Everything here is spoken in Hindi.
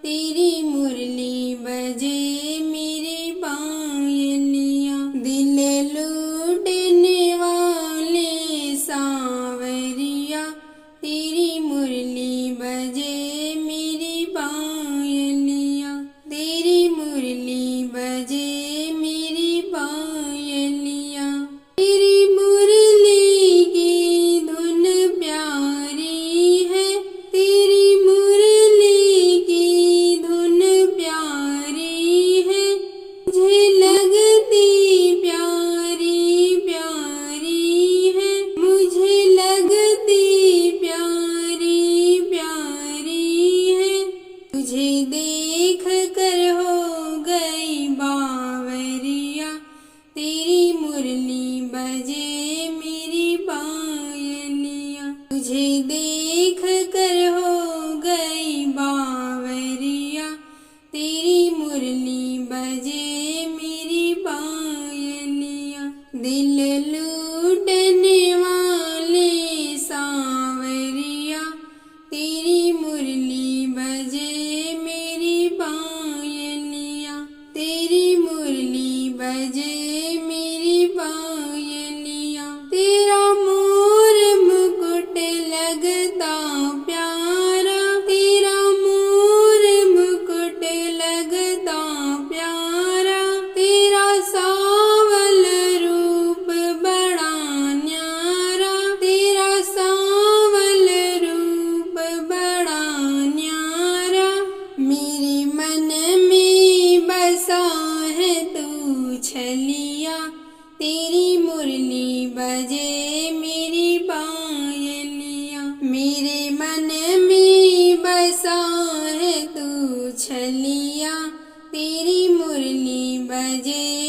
तेरी मुरली बजे मेरी पायलियाँ। दिल लूटने वाले सांवरिया, तेरी मुरली बजे मेरी पायलियाँ। तेरी मुरली बजे मेरी पायलियाँ। तेरी मुरली की धुन प्यारी है, तेरी मुरली की धुन प्यारी है। मुझे लगती प्यारी प्यारी है, मुझे लगती प्यारी प्यारी है। तुझे देख कर हो गई बावरिया, तेरी मुरली बजे मेरी पायलियाँ। तुझे देख कर हो गई बावरिया, तेरी मुरली बजे मेरी पायलियाँ। दिल लूटने वाले सांवरिया, तेरी मुरली बजे मेरी पायलियाँ। तेरी मुरली बजे मेरी पायलियाँ। तेरा मोर मुकुट लगता प्यारा, तेरा मोर मुकुट लगता प्यारा। तेरा सावल रूप बड़ा न्यारा, तेरा सावल रूप बड़ा न्यारा। मेरे मन में बसा है तू छलिया, तेरी मुरली बजे मेरी पायलियाँ। मेरे मन में बसा है तू छलिया, तेरी मुरली बजे